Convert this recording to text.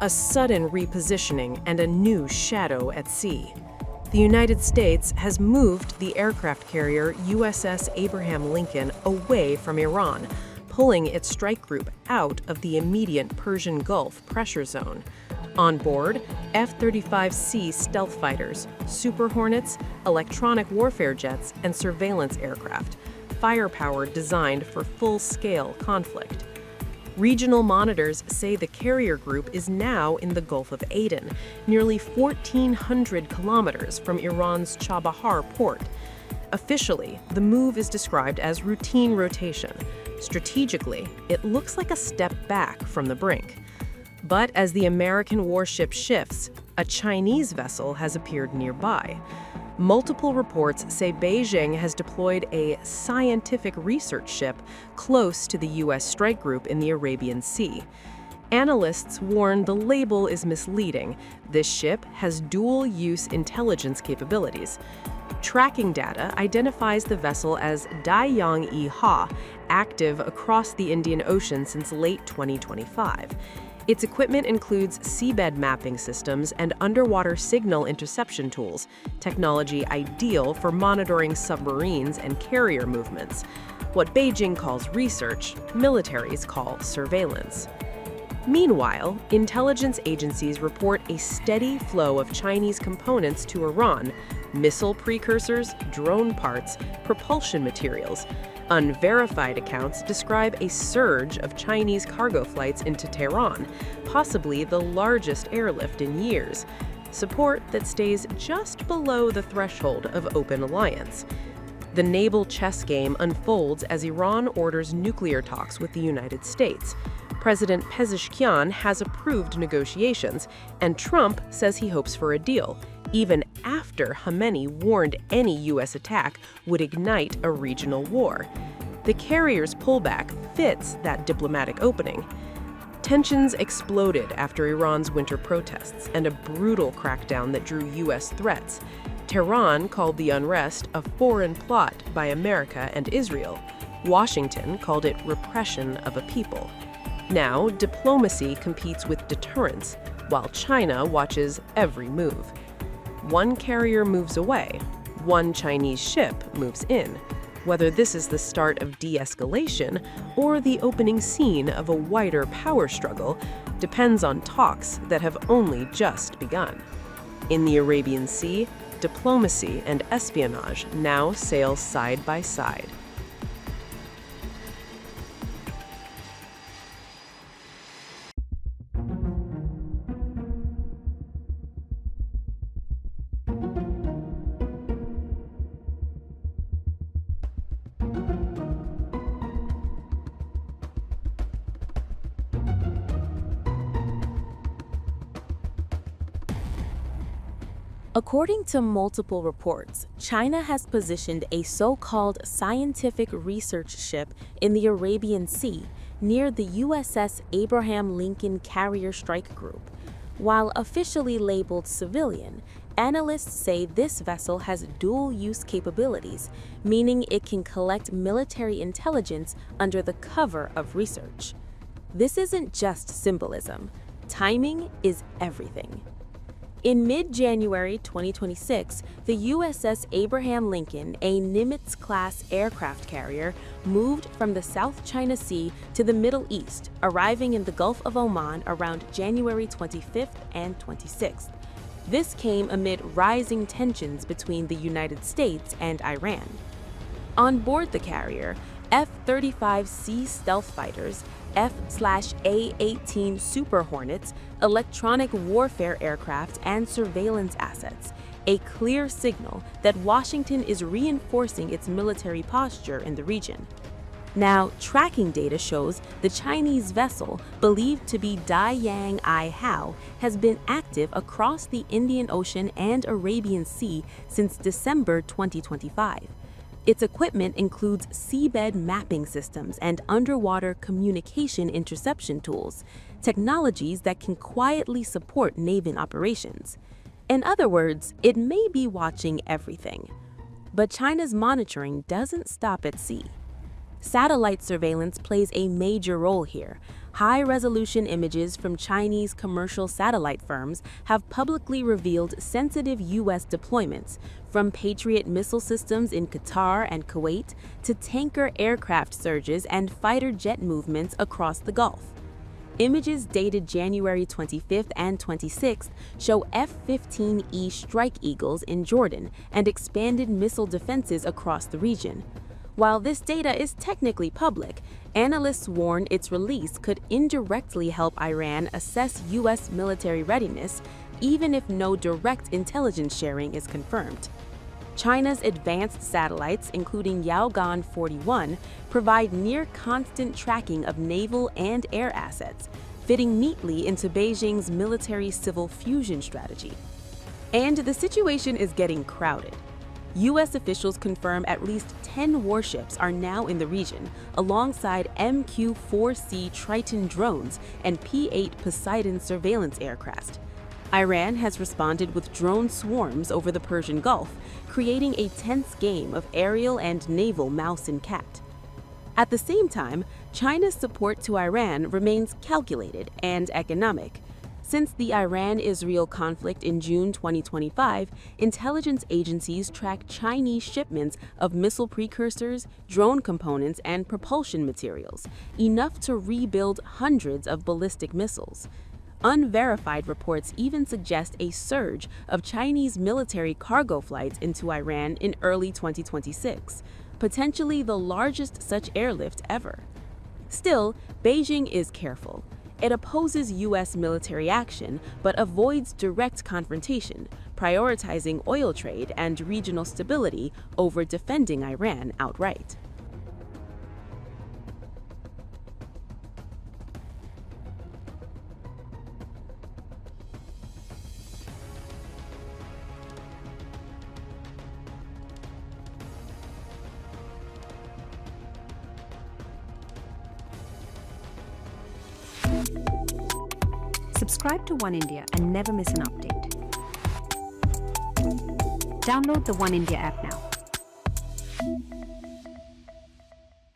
A sudden repositioning and a new shadow at sea. The United States has moved the aircraft carrier USS Abraham Lincoln away from Iran, pulling its strike group out of the immediate Persian Gulf pressure zone. On board, F-35C stealth fighters, Super Hornets, electronic warfare jets, and surveillance aircraft, firepower designed for full-scale conflict. Regional monitors say the carrier group is now in the Gulf of Aden, nearly 1,400 kilometers from Iran's Chabahar port. Officially, the move is described as routine rotation. Strategically, it looks like a step back from the brink. But as the American warship shifts, a Chinese vessel has appeared nearby. Multiple reports say Beijing has deployed a scientific research ship close to the U.S. strike group in the Arabian Sea. Analysts warn the label is misleading. This ship has dual-use intelligence capabilities. Tracking data identifies the vessel as Daiyang-e-Ha, active across the Indian Ocean since late 2025. Its equipment includes seabed mapping systems and underwater signal interception tools, technology ideal for monitoring submarines and carrier movements. What Beijing calls research, militaries call surveillance. Meanwhile, intelligence agencies report a steady flow of Chinese components to Iran: missile precursors, drone parts, propulsion materials. Unverified accounts describe a surge of Chinese cargo flights into Tehran, possibly the largest airlift in years, support that stays just below the threshold of open alliance. The naval chess game unfolds as Iran orders nuclear talks with the United States. President Pezeshkian has approved negotiations, and Trump says he hopes for a deal, even after Khamenei warned any U.S. attack would ignite a regional war. The carrier's pullback fits that diplomatic opening. Tensions exploded after Iran's winter protests and a brutal crackdown that drew U.S. threats. Tehran called the unrest a foreign plot by America and Israel. Washington called it repression of a people. Now, diplomacy competes with deterrence, while China watches every move. One carrier moves away, one Chinese ship moves in. Whether this is the start of de-escalation or the opening scene of a wider power struggle depends on talks that have only just begun. In the Arabian Sea, diplomacy and espionage now sail side by side. According to multiple reports, China has positioned a so-called scientific research ship in the Arabian Sea near the USS Abraham Lincoln carrier strike group. While officially labeled civilian, analysts say this vessel has dual-use capabilities, meaning it can collect military intelligence under the cover of research. This isn't just symbolism. Timing is everything. In mid-January 2026, the USS Abraham Lincoln, a Nimitz-class aircraft carrier, moved from the South China Sea to the Middle East, arriving in the Gulf of Oman around January 25th and 26th. This came amid rising tensions between the United States and Iran. On board the carrier, F-35C stealth fighters, F/A-18 Super Hornets, electronic warfare aircraft, and surveillance assets, a clear signal that Washington is reinforcing its military posture in the region. Now, tracking data shows the Chinese vessel, believed to be Daiyang-e-Ha, has been active across the Indian Ocean and Arabian Sea since December 2025. Its equipment includes seabed mapping systems and underwater communication interception tools, technologies that can quietly support naval operations. In other words, it may be watching everything. But China's monitoring doesn't stop at sea. Satellite surveillance plays a major role here. High-resolution images from Chinese commercial satellite firms have publicly revealed sensitive U.S. deployments, from Patriot missile systems in Qatar and Kuwait to tanker aircraft surges and fighter jet movements across the Gulf. Images dated January 25th and 26th show F-15E Strike Eagles in Jordan and expanded missile defenses across the region. While this data is technically public, analysts warn its release could indirectly help Iran assess U.S. military readiness, even if no direct intelligence sharing is confirmed. China's advanced satellites, including Yaogan 41, provide near-constant tracking of naval and air assets, fitting neatly into Beijing's military-civil fusion strategy. And the situation is getting crowded. U.S. officials confirm at least 10 warships are now in the region, alongside MQ-4C Triton drones and P-8 Poseidon surveillance aircraft. Iran has responded with drone swarms over the Persian Gulf, creating a tense game of aerial and naval mouse and cat. At the same time, China's support to Iran remains calculated and economic. Since the Iran-Israel conflict in June 2025, intelligence agencies track Chinese shipments of missile precursors, drone components, and propulsion materials, enough to rebuild hundreds of ballistic missiles. Unverified reports even suggest a surge of Chinese military cargo flights into Iran in early 2026, potentially the largest such airlift ever. Still, Beijing is careful. It opposes U.S. military action but avoids direct confrontation, prioritizing oil trade and regional stability over defending Iran outright. Subscribe to One India and never miss an update. Download the One India app now.